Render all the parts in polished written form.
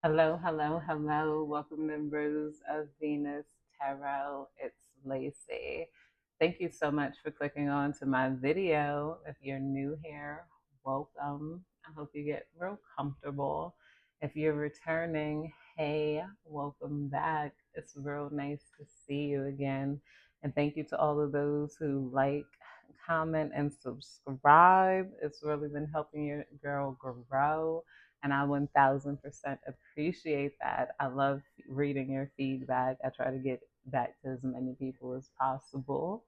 Hello, hello, hello. Welcome members of Venus Tarot. It's Lacey. Thank you so much for clicking on to my video. If you're new here, welcome. I hope you get real comfortable. If you're returning, hey, welcome back. It's real nice to see you again. And thank you to all of those who like, comment, and subscribe. It's really been helping your girl grow. And I 1000% appreciate that. I love reading your feedback. I try to get back to as many people as possible.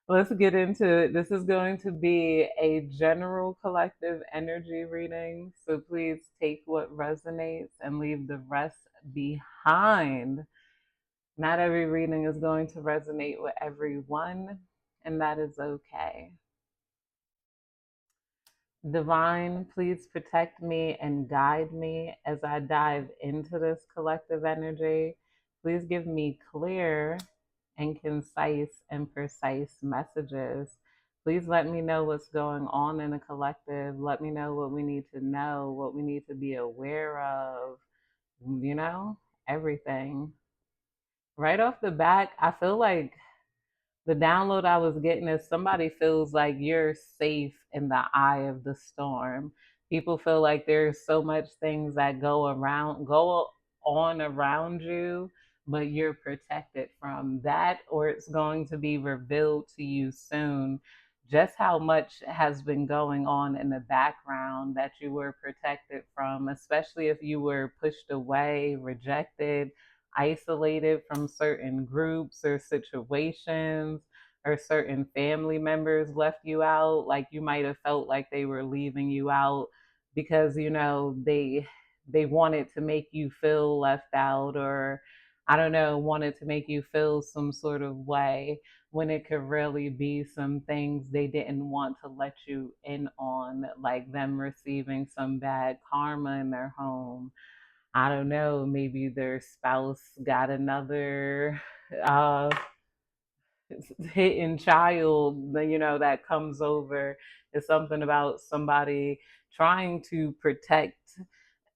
Let's get into it. This is going to be a general collective energy reading. So please take what resonates and leave the rest behind. Not every reading is going to resonate with everyone, and that is okay. Divine, please protect me and guide me as I dive into this collective energy. Please give me clear and concise and precise messages. Please let me know what's going on in the collective. Let me know what we need to know, what we need to be aware of, you know, everything. Right off the back, I feel like the download I was getting is somebody feels like you're safe in the eye of the storm. People feel like there's so much things that go on around you, but you're protected from that, or it's going to be revealed to you soon just how much has been going on in the background that you were protected from, especially if you were pushed away, rejected, isolated from certain groups or situations, or certain family members left you out. Like you might have felt like they were leaving you out because they wanted to make you feel left out, or I don't know, wanted to make you feel some sort of way, when it could really be some things they didn't want to let you in on, like them receiving some bad karma in their home. I don't know, maybe their spouse got another uh, hitting child, that comes over. Is something about somebody trying to protect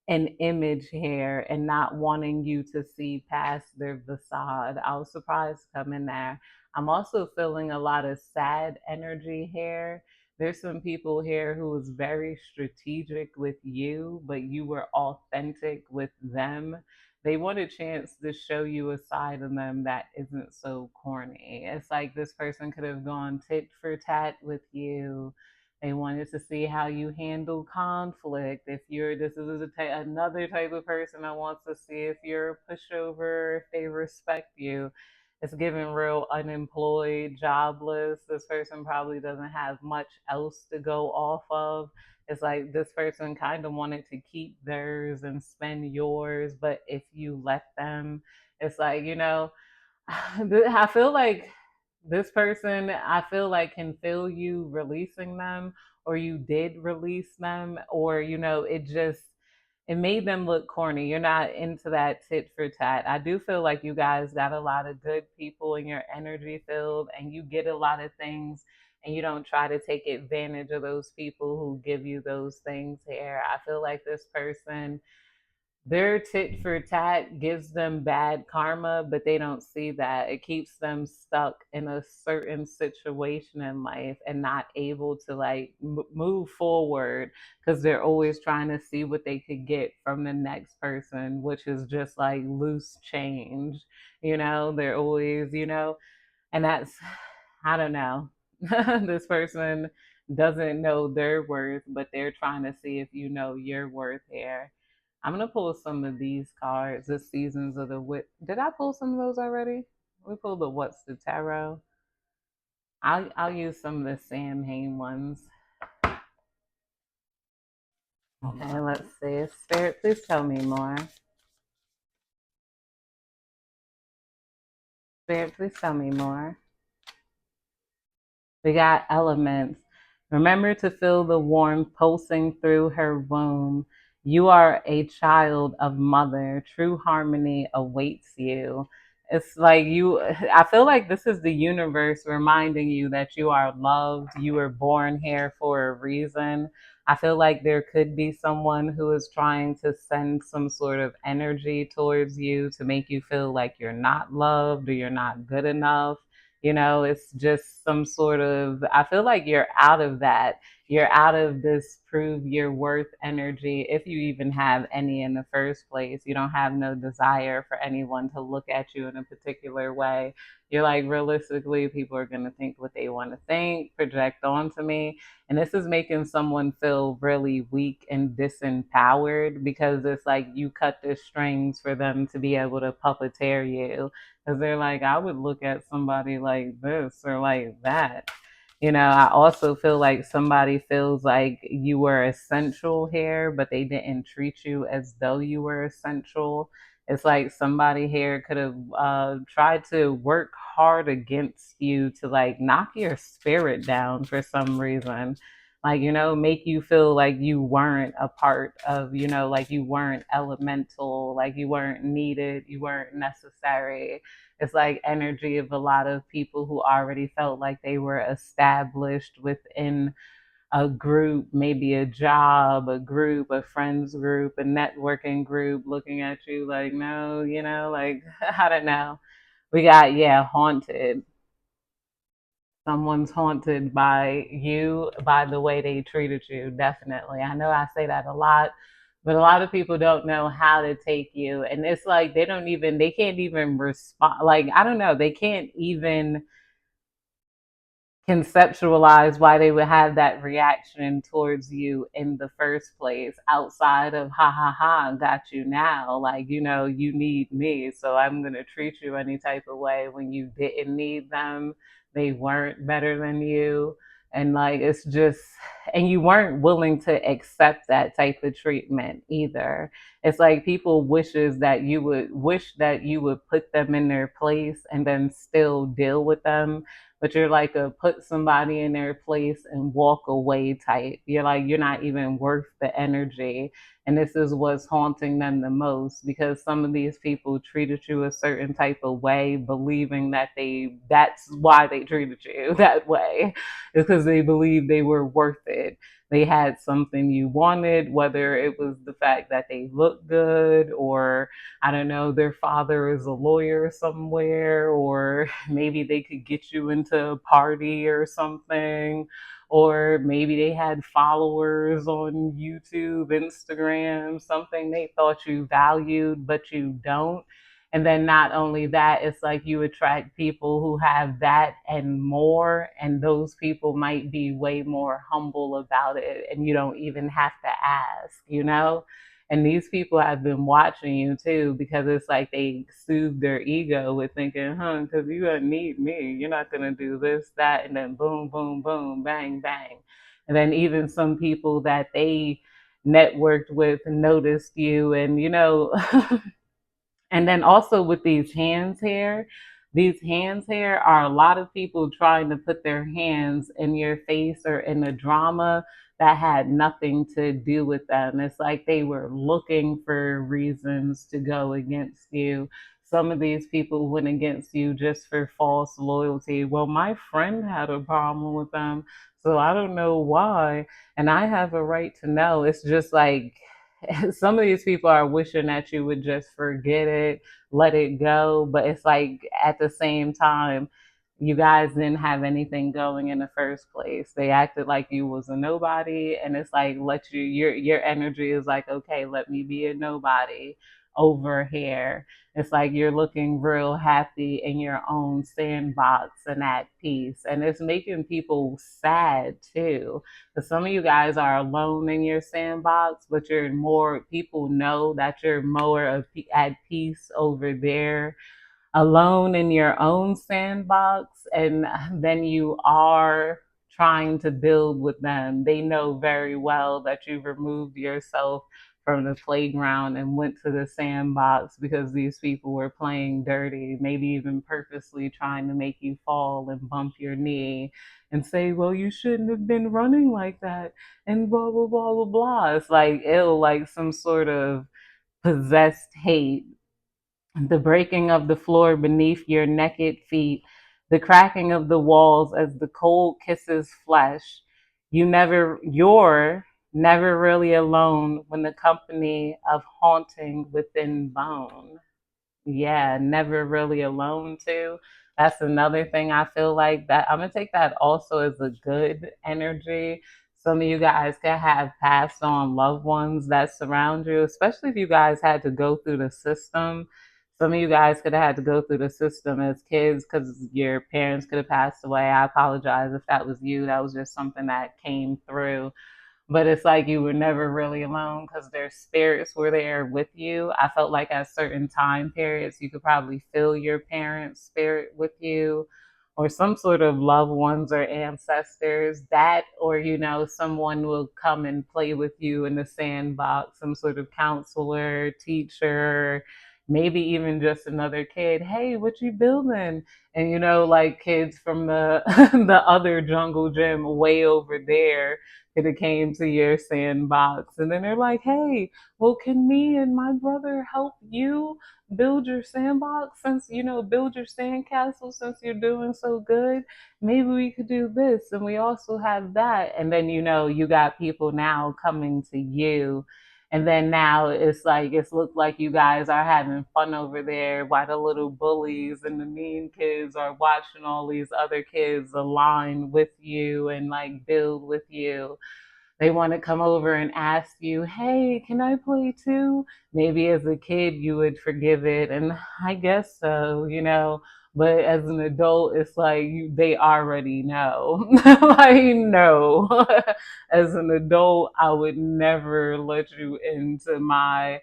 an image here and not wanting you to see past their facade. I was surprised coming there. I'm also feeling a lot of sad energy here. There's some people here who was very strategic with you, but you were authentic with them. They want a chance to show you a side of them that isn't so corny. It's like this person could have gone tit for tat with you. They wanted to see how you handle conflict. If you're, this is another type of person that wants to see if you're a pushover, if they respect you. It's giving real unemployed, jobless. This person probably doesn't have much else to go off of. It's like this person kind of wanted to keep theirs and spend yours, but if you let them, it's like, I feel like this person, I feel like, can feel you releasing them, or you did release them, or it made them look corny. You're not into that tit for tat. I do feel like you guys got a lot of good people in your energy field, and you get a lot of things, and you don't try to take advantage of those people who give you those things here. I feel like this person, their tit for tat gives them bad karma, but they don't see that. It keeps them stuck in a certain situation in life and not able to like move forward, because they're always trying to see what they could get from the next person, which is just like loose change. They're always, and that's, I don't know. This person doesn't know their worth, but they're trying to see if you know your worth here. I'm gonna pull some of these cards. The Seasons of the Wit. Did I pull some of those already? We pulled the What's the Tarot. I'll use some of the Sam Hain ones. Okay, let's see. Spirit, please tell me more. Spirit, please tell me more. We got Elements. Remember to feel the warmth pulsing through her womb. You are a child of mother. True harmony awaits you. It's like I feel like this is the universe reminding you that you are loved. You were born here for a reason. I feel like there could be someone who is trying to send some sort of energy towards you to make you feel like you're not loved or you're not good enough. It's just some sort of, I feel like you're out of that. You're out of this prove your worth energy. If you even have any in the first place, you don't have no desire for anyone to look at you in a particular way. You're like, realistically, people are going to think what they want to think, project onto me. And this is making someone feel really weak and disempowered because it's like you cut the strings for them to be able to puppeteer you. Because they're like, I would look at somebody like this or like that. I also feel like somebody feels like you were essential here, but they didn't treat you as though you were essential. It's like somebody here could have tried to work hard against you to like knock your spirit down for some reason. Like, make you feel like you weren't a part of, like you weren't elemental, like you weren't needed, you weren't necessary. It's like energy of a lot of people who already felt like they were established within a group, maybe a job, a group, a friends group, a networking group, looking at you like, no, like, I don't know. We got, yeah, haunted. Someone's haunted by you, by the way they treated you, definitely. I know I say that a lot, but a lot of people don't know how to take you. And it's like they can't even respond. Like, I don't know, they can't even conceptualize why they would have that reaction towards you in the first place outside of ha ha ha got you now, like, you need me, so I'm going to treat you any type of way when you didn't need them. They weren't better than you. And like, it's just, and you weren't willing to accept that type of treatment either. It's like people wish that you would put them in their place and then still deal with them, but you're like a put somebody in their place and walk away type. You're like, you're not even worth the energy. And this is what's haunting them the most, because some of these people treated you a certain type of way, believing that that's why they treated you that way. It's because they believed they were worth it. They had something you wanted, whether it was the fact that they looked good, or I don't know, their father is a lawyer somewhere, or maybe they could get you into a party or something, or maybe they had followers on YouTube, Instagram, something they thought you valued, but you don't. And then not only that, it's like you attract people who have that and more, and those people might be way more humble about it, and you don't even have to ask. And these people have been watching you too, because it's like they soothe their ego with thinking, because you don't need me. You're not going to do this, that, and then boom, boom, boom, bang, bang. And then even some people that they networked with noticed you, and, and then also with these hands here are a lot of people trying to put their hands in your face or in a drama that had nothing to do with them. It's like they were looking for reasons to go against you. Some of these people went against you just for false loyalty. Well, my friend had a problem with them, so I don't know why. And I have a right to know. It's just like, some of these people are wishing that you would just forget it, let it go. But it's like at the same time, you guys didn't have anything going in the first place. They acted like you was a nobody, and it's like, your energy is like, okay, let me be a nobody over here. It's like you're looking real happy in your own sandbox and at peace, and it's making people sad too. Because some of you guys are alone in your sandbox, but people know that you're more at peace over there, alone in your own sandbox, and then you are trying to build with them. They know very well that you removed yourself from the playground and went to the sandbox because these people were playing dirty, maybe even purposely trying to make you fall and bump your knee and say, well, you shouldn't have been running like that, and blah, blah, blah, blah, blah. It's like ill, like some sort of possessed hate. The breaking of the floor beneath your naked feet, the cracking of the walls as the cold kisses flesh. You're Never really alone when the company of haunting within bone. Yeah, never really alone too. That's another thing I feel like that I'm gonna take that also as a good energy. Some of you guys can have passed on loved ones that surround you, especially if you guys had to go through the system. Some of you guys could have had to go through the system as kids because your parents could have passed away. I apologize if that was you. That was just something that came through, but it's like you were never really alone because their spirits were there with you. I felt like at certain time periods, you could probably feel your parents' spirit with you, or some sort of loved ones or ancestors. That, or someone will come and play with you in the sandbox, some sort of counselor, teacher, maybe even just another kid. Hey, what you building? And like kids from the the other jungle gym way over there could have came to your sandbox, and then they're like, hey, well, can me and my brother help you build your sandbox, since build your sandcastle, since you're doing so good? Maybe we could do this, and we also have that. And then you got people now coming to you, and then now it's like it's looked like you guys are having fun over there while the little bullies and the mean kids are watching all these other kids align with you and like build with you. They want to come over and ask you, hey, can I play too? Maybe as a kid you would forgive it, and I guess so. But as an adult, it's like they already know. Like, no. As an adult, I would never let you into my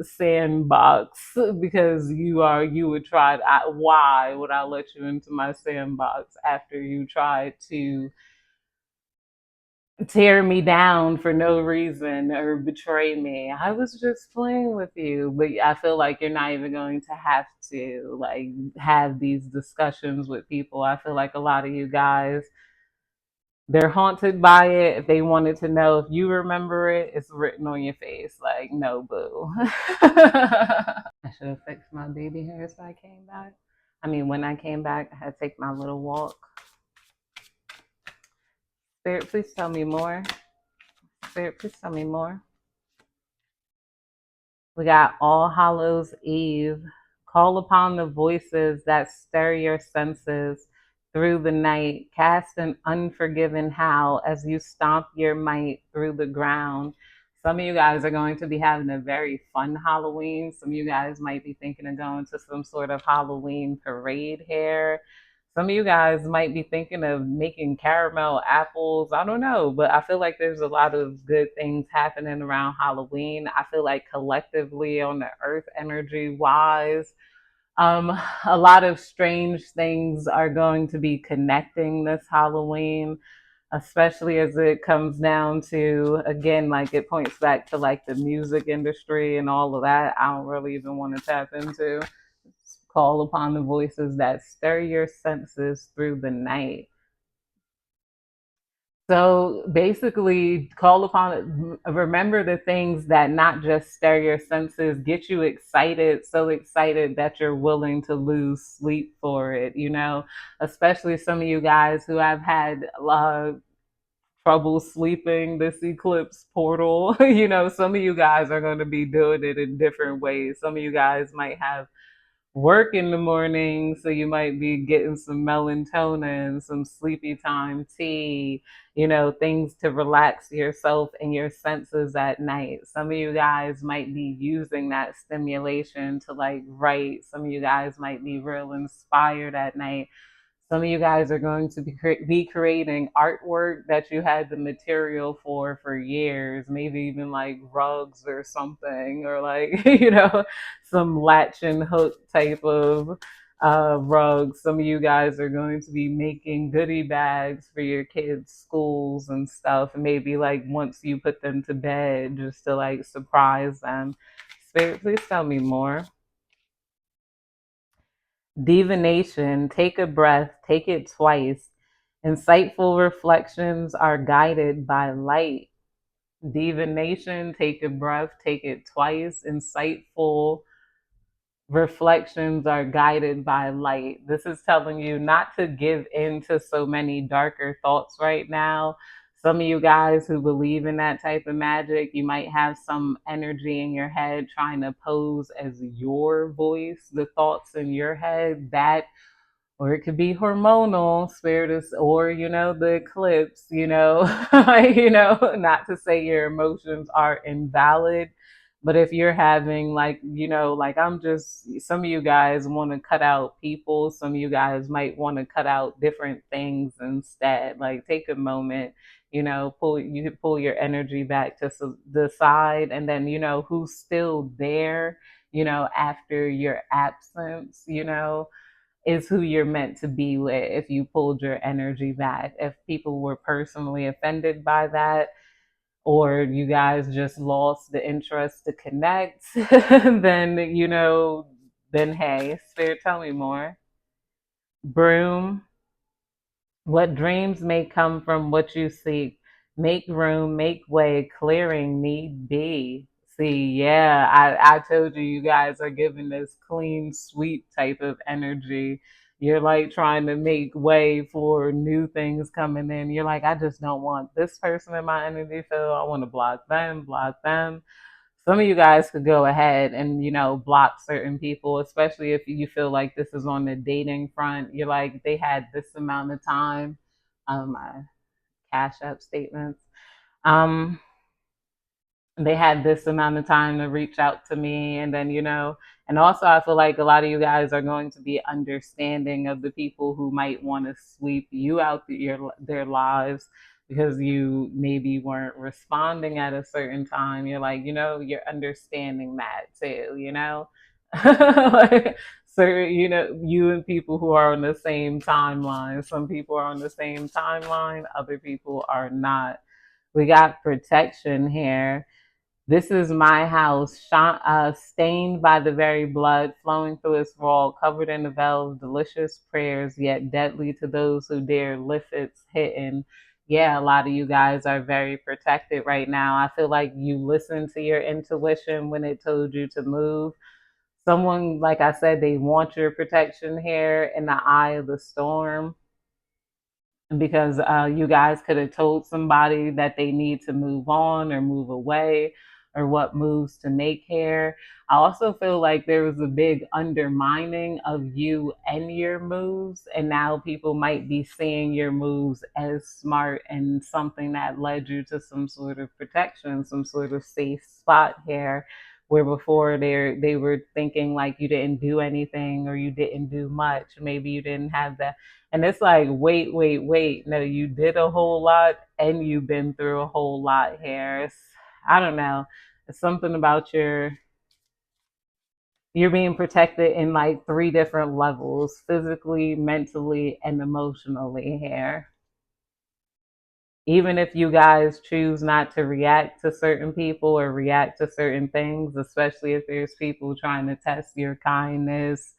sandbox because you would try. Why would I let you into my sandbox after you tried to tear me down for no reason or betray me? I was just playing with you. But I feel like you're not even going to have to like have these discussions with people. I feel like a lot of you guys, they're haunted by it. If they wanted to know if you remember it, it's written on your face. Like, no, boo. I should have fixed my baby hairs when I came back. I mean, when I came back, I had to take my little walk. Spirit, please tell me more. Spirit, please tell me more. We got All Hallows Eve. Call upon the voices that stir your senses through the night. Cast an unforgiven howl as you stomp your might through the ground. Some of you guys are going to be having a very fun Halloween. Some of you guys might be thinking of going to some sort of Halloween parade here. Some of you guys might be thinking of making caramel apples. I don't know, but I feel like there's a lot of good things happening around Halloween. I feel like collectively on the earth energy wise, a lot of strange things are going to be connecting this Halloween, especially as it comes down to, again, like it points back to like the music industry and all of that. I don't really even want to tap into. Call upon the voices that stir your senses through the night. So basically, call upon it. Remember the things that not just stir your senses, get you excited, so excited that you're willing to lose sleep for it. Especially some of you guys who have had trouble sleeping this eclipse portal. Some of you guys are going to be doing it in different ways. Some of you guys might have work in the morning, so you might be getting some melatonin, some sleepy time tea, things to relax yourself and your senses at night. Some of you guys might be using that stimulation to like write. Some of you guys might be real inspired at night. Some of you guys are going to be creating artwork that you had the material for years, maybe even like rugs or something, or like, some latch and hook type of rugs. Some of you guys are going to be making goodie bags for your kids' schools and stuff. And maybe like once you put them to bed, just to like surprise them. Spirit, please tell me more. Divination, take a breath, take it twice. Insightful reflections are guided by light. Divination, take a breath, take it twice. Insightful reflections are guided by light. This is telling you not to give in to so many darker thoughts right now. Some of you guys who believe in that type of magic, you might have some energy in your head trying to pose as your voice, the thoughts in your head, that, or it could be hormonal spiritus, or the eclipse, not to say your emotions are invalid, but if you're having, like, like, I'm just, some of you guys want to cut out people, some of you guys might want to cut out different things instead. Like, take a moment, pull your energy back to the side, and then who's still there, after your absence, is who you're meant to be with if you pulled your energy back. If people were personally offended by that, or you guys just lost the interest to connect, then, then hey, Spirit, tell me more. Broom. What dreams may come from what you seek. Make room, make way, clearing need be. See, yeah, I told you, you guys are giving this clean sweep type of energy. You're like trying to make way for new things coming in. You're like, I just don't want this person in my energy field. I want to block them, block them. Some of you guys could go ahead and block certain people, especially if you feel like this is on the dating front. You're like, they had this amount of time. My cash app statements. um they had this amount of time to reach out to me, and then and also I feel like a lot of you guys are going to be understanding of the people who might want to sweep you out their lives because you maybe weren't responding at a certain time. You're like, you're understanding that too, like, so you and people who are on the same timeline, some people are on the same timeline, other people are not. We got protection here. This is my house, stained by the very blood flowing through its wall, covered in the veil of delicious prayers, yet deadly to those who dare lift its hidden. Yeah, a lot of you guys are very protected right now. I feel like you listened to your intuition when it told you to move. Someone, like I said, they want your protection here in the eye of the storm, because you guys could have told somebody that they need to move on or move away, or what moves to make here. I also feel like there was a big undermining of you and your moves, and now people might be seeing your moves as smart and something that led you to some sort of protection, some sort of safe spot here, where before they were thinking like you didn't do anything or you didn't do much. Maybe you didn't have that. And it's like, wait, wait, wait. No, you did a whole lot and you've been through a whole lot here. I don't know. It's something about you're being protected in like three different levels: physically, mentally, and emotionally here. Even if you guys choose not to react to certain people or react to certain things, especially if there's people trying to test your kindness,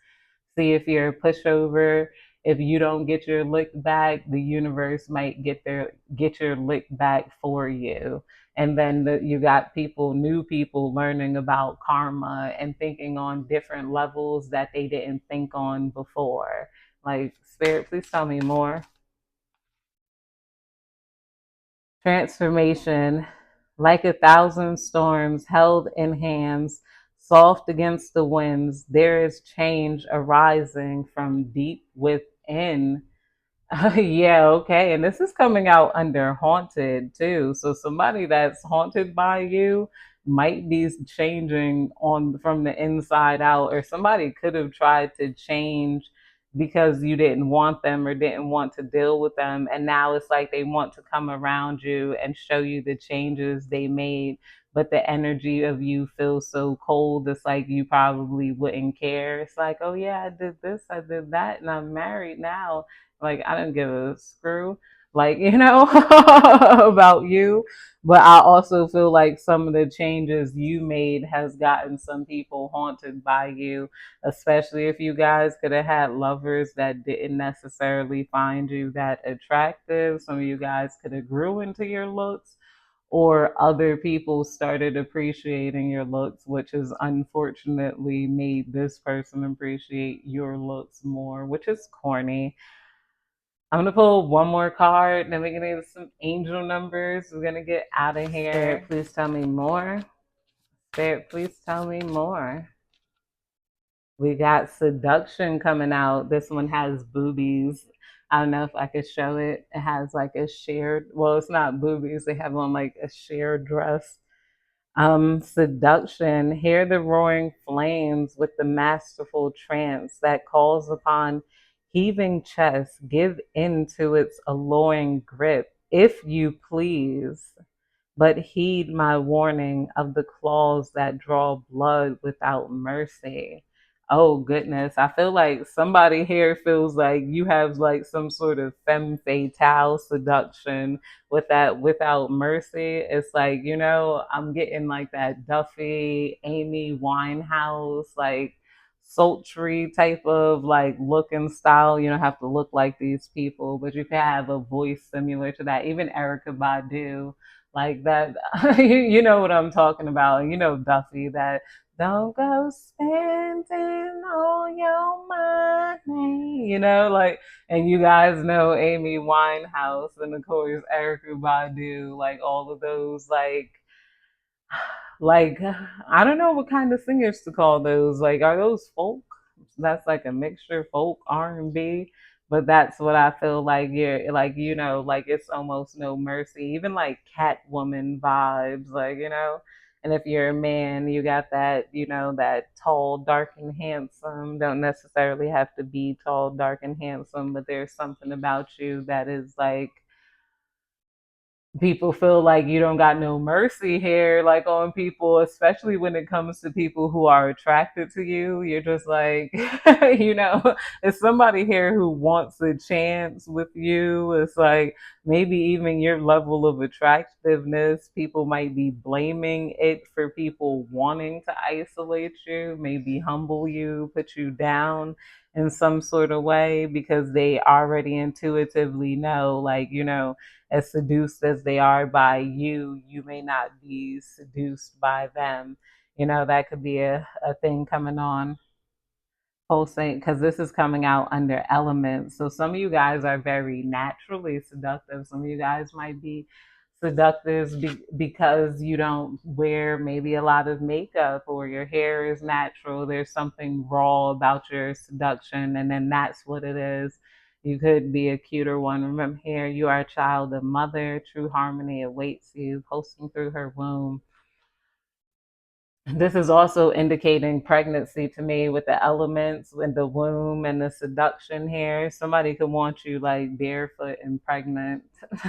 see if you're a pushover. If you don't get your lick back, the universe might get your lick back for you. And then you got new people learning about karma and thinking on different levels that they didn't think on before. Like, Spirit, please tell me more. Transformation, like a thousand storms held in hands, soft against the winds, there is change arising from deep within. Yeah, okay. And this is coming out under haunted too. So somebody that's haunted by you might be changing on from the inside out, or somebody could have tried to change because you didn't want them or didn't want to deal with them. And now it's like they want to come around you and show you the changes they made. But the energy of you feels so cold. It's like you probably wouldn't care. It's like, oh yeah, I did this, I did that, and I'm married now. Like, I didn't give a screw, like, about you. But I also feel like some of the changes you made has gotten some people haunted by you, especially if you guys could have had lovers that didn't necessarily find you that attractive. Some of you guys could have grew into your looks, or other people started appreciating your looks, which has unfortunately made this person appreciate your looks more, which is corny. I'm gonna pull one more card, then we're gonna get some angel numbers. We're gonna get out of here. Spirit, please tell me more. Spirit, please tell me more. We got seduction coming out. This one has boobies. I don't know if I could show it. It has like a shared, well, it's not boobies. They have on like a shared dress. Seduction. Hear the roaring flames with the masterful trance that calls upon heaving chest. Give in to its alluring grip, if you please. But heed my warning of the claws that draw blood without mercy. Oh goodness, I feel like somebody here feels like you have like some sort of femme fatale seduction with that without mercy. It's like, I'm getting like that Duffy, Amy Winehouse, like sultry type of like look and style. You don't have to look like these people, but you can have a voice similar to that. Even Erica Badu, like that. You know what I'm talking about. You know Duffy, that don't go spending all your money, like, and you guys know Amy Winehouse and of course Erica Badu, like all of those, like I don't know what kind of singers to call those. Like, are those folk? That's like a mixture of folk R&B, but that's what I feel like. You're like, like it's almost no mercy. Even like Catwoman vibes, like, And if you're a man, you got that, that tall, dark, and handsome. Don't necessarily have to be tall, dark, and handsome, but there's something about you that is like people feel like you don't got no mercy here, like on people, especially when it comes to people who are attracted to you. You're just like, it's somebody here who wants a chance with you. It's like maybe even your level of attractiveness, people might be blaming it for people wanting to isolate you, maybe humble you, put you down in some sort of way because they already intuitively know, like, as seduced as they are by you, you may not be seduced by them. That could be a thing coming on pulsing because this is coming out under elements. So some of you guys are very naturally seductive. Some of you guys might be seductive because you don't wear maybe a lot of makeup or your hair is natural. There's something raw about your seduction, and then that's what it is. You could be a cuter one. Remember here, you are a child of mother. True harmony awaits you, pulsing through her womb. This is also indicating pregnancy to me with the elements in the womb and the seduction here. Somebody could want you like barefoot and pregnant.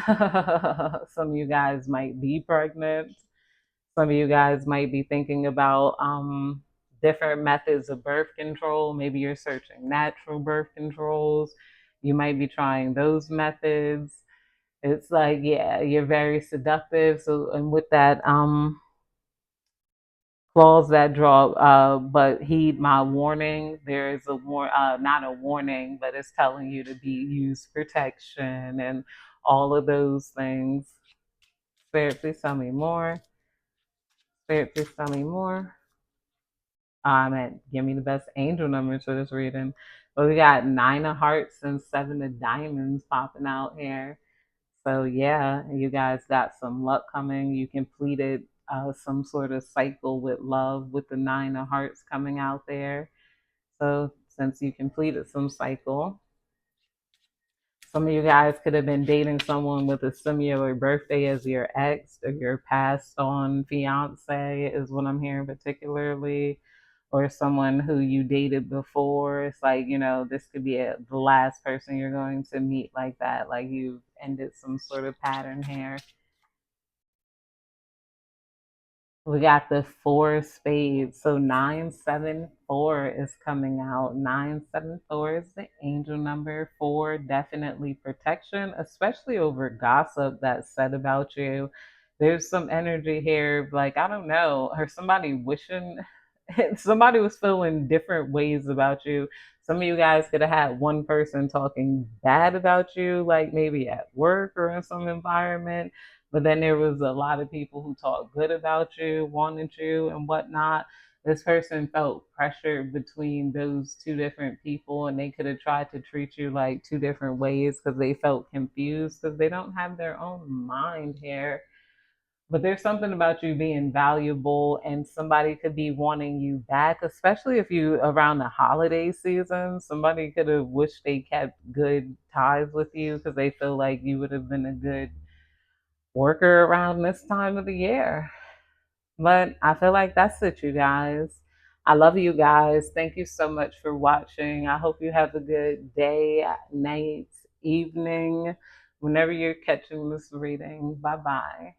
Some of you guys might be pregnant. Some of you guys might be thinking about different methods of birth control. Maybe you're searching natural birth controls. You might be trying those methods. It's like, yeah, you're very seductive. So, and with that, clause that draw, but heed my warning. There is not a warning, but it's telling you to be use protection and all of those things. Spirit, please tell me more. Spirit, please tell me more. Give me the best angel numbers for this reading. But we got 9 of hearts and 7 of diamonds popping out here. So yeah, you guys got some luck coming. You completed some sort of cycle with love with the 9 of hearts coming out there. So since you completed some cycle, some of you guys could have been dating someone with a similar birthday as your ex or your passed on fiance is what I'm hearing particularly, or someone who you dated before. It's like, this could be the last person you're going to meet like that. Like you've ended some sort of pattern here. We got the 4 of spades. So 974 is coming out. 974 is the angel number. 4, definitely protection, especially over gossip that's said about you. There's some energy here, like, I don't know, or somebody wishing, somebody was feeling different ways about you. Some of you guys could have had one person talking bad about you, like maybe at work or in some environment, but then there was a lot of people who talked good about you, wanted you, and whatnot. this person felt pressured between those two different people, and they could have tried to treat you like two different ways because they felt confused because they don't have their own mind here. But there's something about you being valuable, and somebody could be wanting you back, especially if you around the holiday season. Somebody could have wished they kept good ties with you because they feel like you would have been a good worker around this time of the year. But I feel like that's it, you guys. I love you guys. Thank you so much for watching. I hope you have a good day, night, evening, whenever you're catching this reading. Bye bye.